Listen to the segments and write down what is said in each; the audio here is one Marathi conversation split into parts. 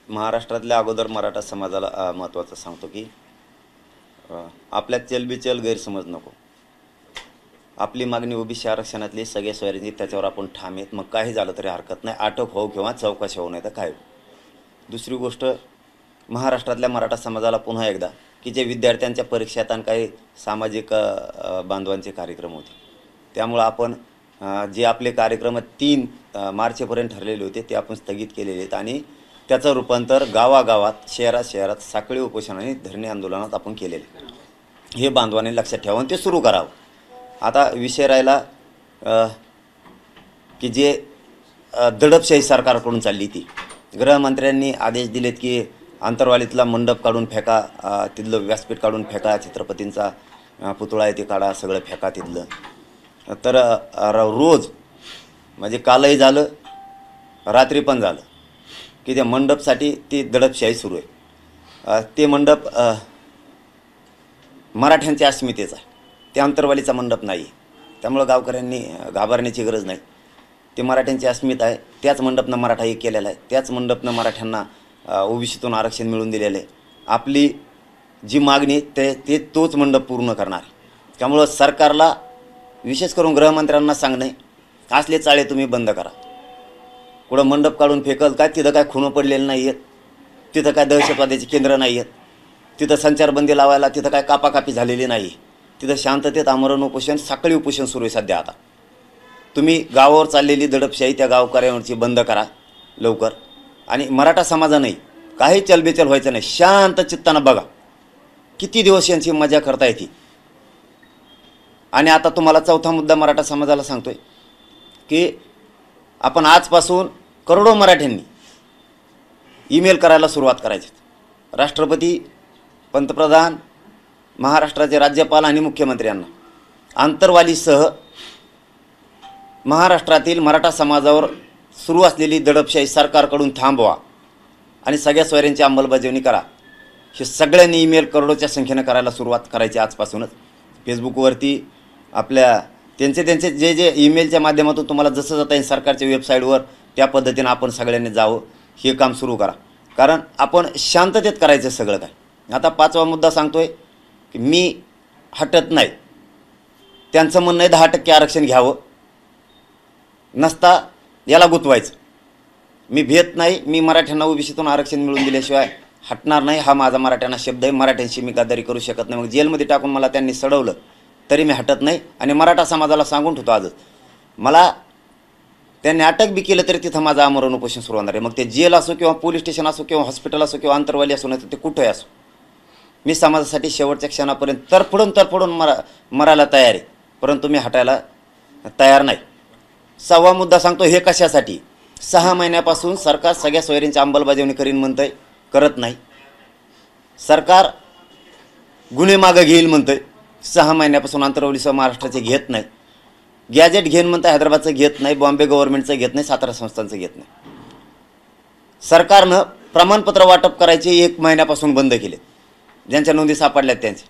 महाराष्ट्रातल्या अगोदर मराठा समाजाला महत्त्वाचं सांगतो की आपल्यात चलबिचल गैरसमज नको। आपली मागणी ओबीसी आरक्षणातली सगळे सोयरीची त्याच्यावर आपण ठाम आहेत। मग काही झालं तरी हरकत नाही, अटक हो किंवा चौकशी होऊ नाही तर काय। दुसरी गोष्ट, महाराष्ट्रातल्या मराठा समाजाला पुन्हा एकदा की जे विद्यार्थ्यांच्या परीक्षेत आणि काही सामाजिक बांधवांचे कार्यक्रम होते, त्यामुळे आपण जे आपले कार्यक्रम 3 मार्चपर्यंत ठरलेले होते ते आपण स्थगित केलेले आहेत आणि त्याचं रूपांतर गावागावात शहरात साखळी उपोषण आणि धरणे आंदोलनात आपण केलेले। हे बांधवांनी लक्षात ठेवून ते सुरू करावं। आता विषय राहिला की जे दडपशाही सरकारकडून चालली ती, गृहमंत्र्यांनी आदेश दिलेत की आंतरवालीतला मंडप काढून फेका, तिथलं व्यासपीठ काढून फेका, छत्रपतींचा पुतळा आहे ते काढा, सगळं फेका तिथलं। तर रोज म्हणजे कालही झालं रात्री पण झालं की त्या मंडपसाठी ती दडपशाही सुरू आहे। ते मंडप मराठ्यांच्या अस्मितेचा आहे, ते आंतरवालीचा मंडप नाही आहे। त्यामुळं गावकऱ्यांनी घाबरण्याची गरज नाही। ते मराठ्यांची अस्मिता आहे, त्याच मंडपनं मराठा एक केलेला आहे, त्याच मंडपनं मराठ्यांना ओबीसीतून आरक्षण मिळवून दिलेलं आहे। आपली जी मागणी ते तोच मंडप पूर्ण करणार आहे। त्यामुळं सरकारला विशेष करून गृहमंत्र्यांना सांगणे, असले चाळे तुम्ही बंद करा। कुठं मंडप काढून फेकल काय, तिथं काय खुणं पडलेलं नाही आहेत, तिथं काय दहशतवाद्याची केंद्र नाही आहेत, तिथं संचारबंदी लावायला तिथं काय कापाकापी झालेली नाही, तिथं शांततेत आमरण उपोषण साखळी उपोषण सुरू आहे सध्या। आता तुम्ही गावावर चाललेली दडपशाही त्या गावकऱ्यांवरची बंद करा लवकर। आणि मराठा समाजाने काही चलबेचल व्हायचं नाही, शांत चित्तानं बघा किती दिवस यांची मजा करता येते। आणि आता तुम्हाला चौथा मुद्दा मराठा समाजाला सांगतोय की आपण आजपासून करोडो मराठ्यांनी ईमेल करायला सुरुवात करायची। राष्ट्रपती, पंतप्रधान, महाराष्ट्राचे राज्यपाल आणि मुख्यमंत्र्यांना आंतरवालीसह महाराष्ट्रातील मराठा समाजावर सुरू असलेली दडपशाही सरकारकडून थांबवा आणि सगळ्या सोयऱ्यांची अंमलबजावणी करा। हे सगळ्यांनी ईमेल करोडोच्या संख्येने करायला सुरुवात करायची आजपासूनच। फेसबुकवरती आपल्या त्यांचे जे ईमेलच्या माध्यमातून तुम्हाला जसं जाता येईल सरकारच्या वेबसाईटवर त्या पद्धतीने आपण सगळ्यांनी जावं, हे काम सुरू करा। कारण आपण शांततेत करायचं सगळं काय। आता 5वा मुद्दा सांगतोय की मी हटत नाही, त्यांचं म्हणणं आहे 10% आरक्षण घ्यावं, नसता याला गुतवायचं। मी भेट नाही, मी मराठ्यांना ओबीसीतून आरक्षण मिळवून दिल्याशिवाय हटणार नाही, हा माझा मराठ्यांना शब्द आहे। मराठ्यांशी मी गद्दारी करू शकत नाही। मग जेलमध्ये टाकून मला त्यांनी सडवलं तरी मी हटत नाही। आणि मराठा समाजाला सांगून ठेवतो आजच, मला त्यांनी अटक बी केलं तरी तिथं माझं आमरण उपोषण सुरू होणार आहे। मग ते जेल असो किंवा पोलीस स्टेशन असो किंवा हॉस्पिटल असो किंवा आंतरवाली असो, नाही तर ते कुठंही असो, मी समाजासाठी शेवटच्या क्षणापर्यंत तरफडून मरायला तयार आहे, परंतु मी हटायला तयार नाही। 6वा मुद्दा सांगतो, हे कशासाठी? 6 महिन्यापासून सरकार सगळ्या सोयरींची अंमलबजावणी करीन म्हणतंय, करत नाही। सरकार गुन्हे मागं घेईल म्हणतंय, 6 महिन्यापासून आंतरवालीसह महाराष्ट्राचे घेत नाही। गॅजेट घेईन म्हणतं, हैदराबादचं घेत नाही, बॉम्बे गव्हर्नमेंटचं घेत नाही, सातारा संस्थांचं घेत नाही। सरकारनं प्रमाणपत्र वाटप करायचे 1 महिन्यापासून बंद केले, ज्यांच्या नोंदी सापडल्यात त्यांचे।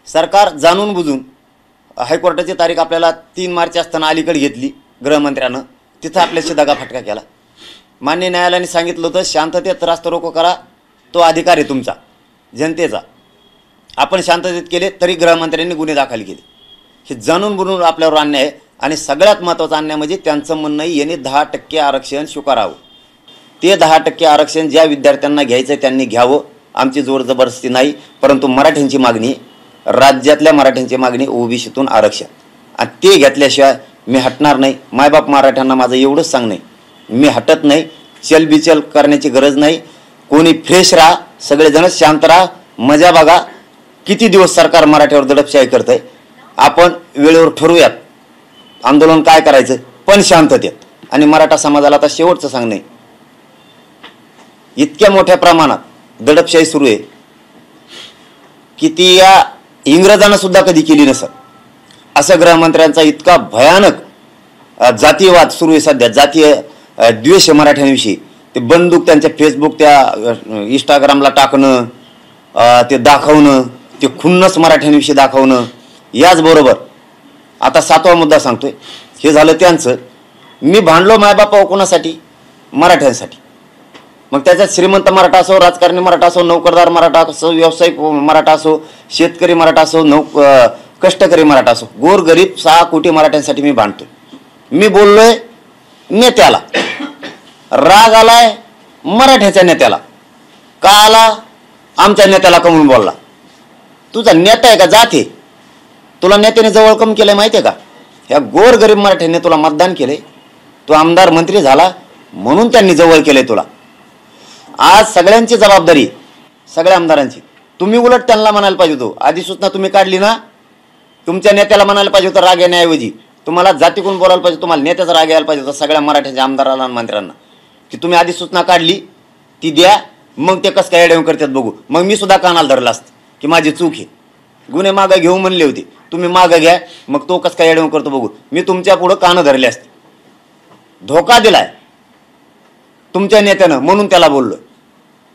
सरकार जाणून बुजून हायकोर्टाची तारीख आपल्याला 3 मार्च असताना अलीकडे घेतली गृहमंत्र्यानं, तिथं आपल्याशी दगाफटका केला। मान्य न्यायालयाने सांगितलं होतं शांततेत रास्ता रोको करा, तो अधिकार आहे तुमचा जनतेचा। आपण शांततेत केले तरी गृहमंत्र्यांनी गुन्हे दाखल केले। हे जाणून बुजून आपल्यावर अन्याय आहे। आणि सगळ्यात महत्त्वाचा अन्याय म्हणजे त्यांचं म्हणणं याने 10% आरक्षण स्वीकारावं। ते 10% आरक्षण ज्या विद्यार्थ्यांना घ्यायचं त्यांनी घ्यावं, आमची जोर जबरदस्ती नाही। परंतु मराठ्यांची मागणी, राज्यातल्या मराठ्यांची मागणी ओबीसीतून आरक्षण, आणि ते घेतल्याशिवाय मी हटणार नाही। मायबाप मराठ्यांना माझं एवढंच सांगणं आहे, मी हटत नाही। चलबिचल करण्याची गरज नाही, कोणी फ्रेश राहा, सगळेजण शांत राहा, मजा बघा। किती दिवस सरकार मराठ्यावर दडपशाही करतंय, आपण वेळेवर ठरवूयात आंदोलन काय करायचं, पण शांततेत। आणि मराठा समाजाला आता शेवटचं सांगणं आहे, इतक्या मोठ्या प्रमाणात दडपशाही सुरू आहे की ती या इंग्रजांना सुद्धा कधी केली नसत। असं गृहमंत्र्यांचा इतका भयानक जातीयवाद सुरू आहे सध्या, जातीय द्वेष मराठ्यांविषयी। ते बंदूक त्यांच्या फेसबुक, त्या इंस्टाग्रामला टाकणं, ते दाखवणं, ते खुन्नस मराठ्यांविषयी दाखवणं। याचबरोबर आता 7वा मुद्दा सांगतोय, हे झालं त्यांचं। मी भांडलो मायबापा कोणासाठी? मराठ्यांसाठी। मग त्याच्यात श्रीमंत मराठा असो, राजकारणी मराठा असो, नोकरदार मराठा असो, व्यावसायिक मराठा असो, शेतकरी मराठा असो, कष्टकरी मराठा असो, गोरगरीब 6 कोटी मराठ्यांसाठी मी भांडतोय. मी बोललोय नेत्याला, राग आलाय मराठ्याच्या नेत्याला. का आला? आमच्या नेत्याला कमवून बोलला. तुझा नेता आहे का जाते? तुला नेत्याने जवळ कम केलंय माहिती आहे का? ह्या गोरगरीब मराठ्यांनी तुला मतदान केलंय, तू आमदार मंत्री झाला म्हणून त्यांनी जवळ केलंय तुला. आज सगळ्यांची जबाबदारी, सगळ्या आमदारांची. तुम्ही उलट त्यांना म्हणायला पाहिजे होतो, अधिसूचना तुम्ही काढली ना, तुमच्या नेत्याला म्हणायला पाहिजे होतं राग येण्याऐवजी तुम्हाला जातीकडून बोलायला पाहिजे, तुम्हाला नेत्याचा राग यायला पाहिजे होता सगळ्या मराठ्याच्या आमदाराला आणि मंत्र्यांना, की तुम्ही अधिसूचना काढली ती द्या, मग ते कसं काय एडेव करतात बघू. मग मी सुद्धा कानाला धरलं असतं की माझी चूक आहे, गुन्हे मागं घेऊ म्हणले होते, तुम्ही मागं घ्या, मग तो कसं काय एडेव करतो बघू. मी तुमच्या पुढं कानं धरले असते. धोका दिलाय तुमच्या नेत्यानं म्हणून त्याला बोललो.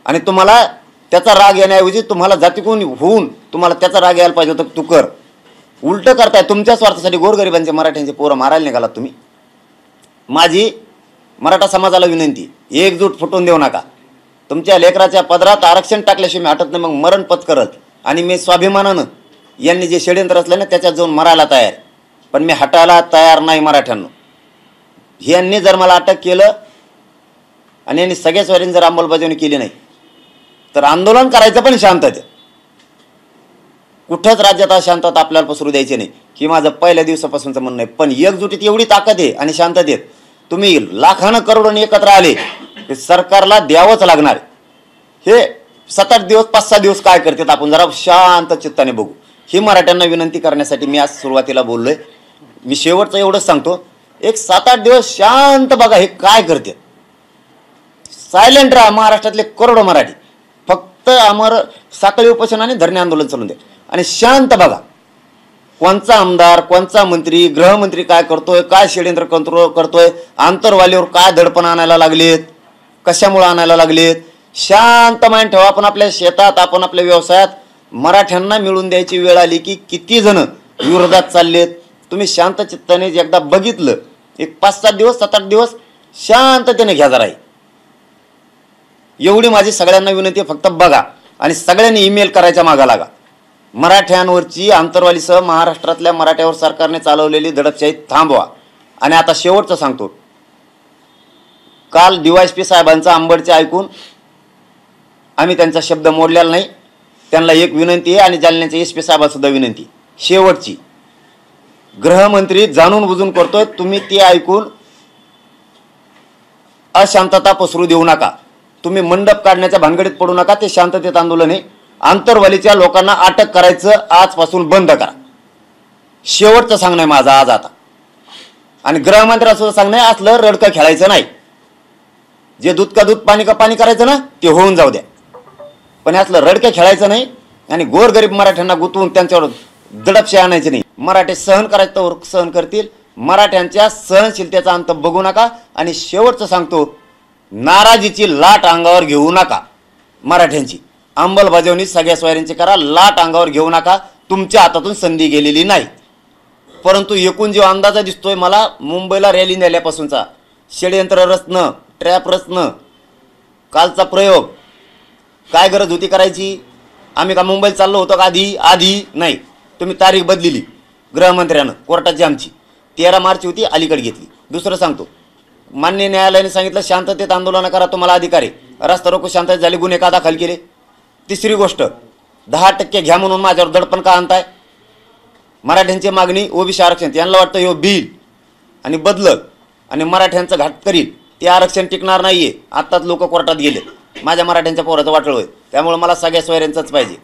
आणि तुम्हाला त्याचा राग येण्याऐवजी तुम्हाला जातीकडून होऊन तुम्हाला त्याचा राग यायला पाहिजे होता, तू कर. उलट करताय तुमच्या स्वार्थासाठी. गोरगरिबांचे मराठ्यांचे पोरं मारायला निघालात तुम्ही. माझी मराठा समाजाला विनंती, एकजूट फुटून देऊ नका. तुमच्या लेकराच्या पदरात आरक्षण टाकल्याशिवाय मी हटत नाही, मग मरण पत्करत. आणि मी स्वाभिमानानं यांनी जे षडयंत्र असलं ना त्याच्यात जाऊन मरायला तयार, पण मी हटायला तयार नाही मराठ्यांना. यांनी जर मला अटक केलं आणि यांनी सगळ्या स्वारींनी जर अंमलबजावणी केली नाही तर आंदोलन करायचं पण शांततेत. कुठंच राज्यात अशांतता आपल्याला पसरू द्यायची नाही, ही माझं पहिल्या दिवसापासूनचं म्हणणं आहे. पण एकजुटीत एवढी ताकद आहे आणि शांततेत तुम्ही लाखानं करोडोनी एकत्र आले, हे सरकारला द्यावंच लागणार. हे 7-8 दिवस 5-6 दिवस काय करतात आपण जरा शांत चित्ताने बघू. ही मराठ्यांना विनंती करण्यासाठी मी आज सुरुवातीला बोललोय. मी शेवटचं एवढंच सांगतो, एक 7-8 दिवस शांत बघा हे काय करते. सायलेंट राहा महाराष्ट्रातले करोडो मराठी. फक्त आमर साखळी उपोषण आणि धरणे आंदोलन चालून दे आणि शांत बघा कोणचा आमदार, कोणचा मंत्री, गृहमंत्री काय करतोय, काय षडयंत्र करतोय, आंतरवालीवर काय दडपण आणायला लागलेत, कशामुळे आणायला लागलेत. शांत माइंड ठेवा. आपण आपल्या शेतात, आपण आपल्या व्यवसायात मराठ्यांना मिळून द्यायची वेळ आली की किती जण विरोधात चाललेत. तुम्ही शांत चित्ताने एकदा बघितलं, एक 5-7 दिवस 7-8 दिवस शांततेने घ्या जरा. एवढी माझी सगळ्यांना विनंती आहे. फक्त बघा आणि सगळ्यांनी ईमेल करायच्या मागा लागा. मराठ्यांवरची आंतरवालीसह महाराष्ट्रातल्या मराठ्यावर सरकारने चालवलेली दडपशाही थांबवा. आणि आता शेवटचं सांगतो, काल DYSP साहेबांचा आंबडचे ऐकून आम्ही त्यांचा शब्द मोडलेला नाही. त्यांना एक विनंती आहे आणि जालन्याच्या SP साहेबांसुद्धा विनंती शेवटची. गृहमंत्री जाणून बुजून करतोय, तुम्ही ती ऐकून अशांतता पसरू देऊ नका. तुम्ही मंडप काढण्याच्या भानगडीत पडू नका. ते शांततेत आंदोलन आहे. आंतरवालीच्या लोकांना अटक करायचं आजपासून बंद करा. शेवटचं सांगणं आहे माझं आज आता. आणि गृहमंत्र्यांना सुद्धा सांगणं आहे, असलं रडकं खेळायचं नाही. जे दूध का दूध पाणी का पाणी करायचं ना ते होऊन जाऊ द्या, पण असलं रडकं खेळायचं नाही. आणि गोरगरीब मराठ्यांना गुंतवून त्यांच्यावर दडपशे आणायचे नाही. मराठे सहन करायचं तर सहन करतील. मराठ्यांच्या सहनशीलतेचा अंत बघू नका. आणि शेवटचं सांगतो, नाराजीची लाट अंगावर घेऊ नका. मराठ्यांची अंमलबजावणी सगळ्या स्वारींची करा. लाट अंगावर घेऊ नका. तुमच्या हातातून संधी गेलेली नाही. परंतु एकूण जो अंदाजा दिसतोय मला मुंबईला रॅली नेल्यापासूनचा, षडयंत्र रचणं, ट्रॅप रचणं, कालचा प्रयोग, काय गरज होती करायची? आम्ही का मुंबईला चाललो होतो का आधी नाही. तुम्ही तारीख बदलिली गृहमंत्र्यानं, कोर्टाची आमची 13 मार्च होती, अलीकडे घेतली. दुसरं सांगतो, मान्य न्यायालयाने सांगितलं शांततेत आंदोलन करा, तुम्हाला अधिकार आहे. रस्ता रोको शांततेत झाली, गुन्हे का दाखल केले. तिसरी गोष्ट, 10% घ्या म्हणून माझ्यावर दडपण का आणताय? मराठ्यांची मागणी OBC आरक्षण, यांना वाटतं हे बिल आणि बदलत आणि मराठ्यांचं घाट करील, ते आरक्षण टिकणार नाहीये. आत्ताच लोक कोर्टात गेले. माझ्या मराठ्यांच्या पोराचं वाटळ होय, त्यामुळे मला सगळ्या सोयऱ्यांचंच पाहिजे.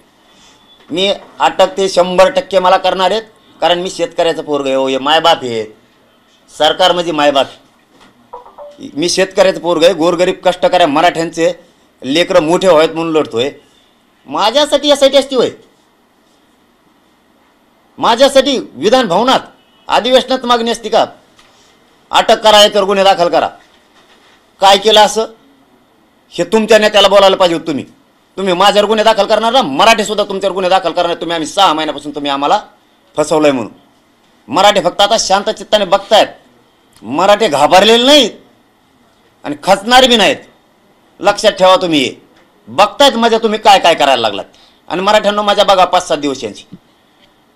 मी अटक ते 100% मला करणार आहेत, कारण मी शेतकऱ्याचं पोरग आहे. हे मायबाप आहे, सरकार म्हणजे मायबाप. मी शेतकऱ्याचं पोरग आहे. गोरगरीब कष्टकऱ्या मराठ्यांचे लेकरं मोठे व्हावेत म्हणून लढतोय. माझ्यासाठी यासाठी असती होय? माझ्यासाठी विधान भवनात अधिवेशनात मागणी असती का? अटक करा, याच्यावर गुन्हे दाखल करा. काय केलं असं? हे तुमच्या नेत्याला बोलायला पाहिजे होतं. तुम्ही माझ्यावर गुन्हे दाखल करणार ना, मराठी सुद्धा तुमच्यावर गुन्हे दाखल करणार. तुम्ही आम्ही 6 महिन्यापासून तुम्ही आम्हाला फसवलंय म्हणून. मराठी फक्त आता शांत चित्ताने बघतायत. मराठी घाबरलेले नाहीत आणि खचणार बी नाहीत. लक्षात ठेवा तुम्ही. बघतायत मजा तुम्ही काय काय करायला लागलात. आणि मराठ्यांनो मजा बघा 5-7 दिवस यांची.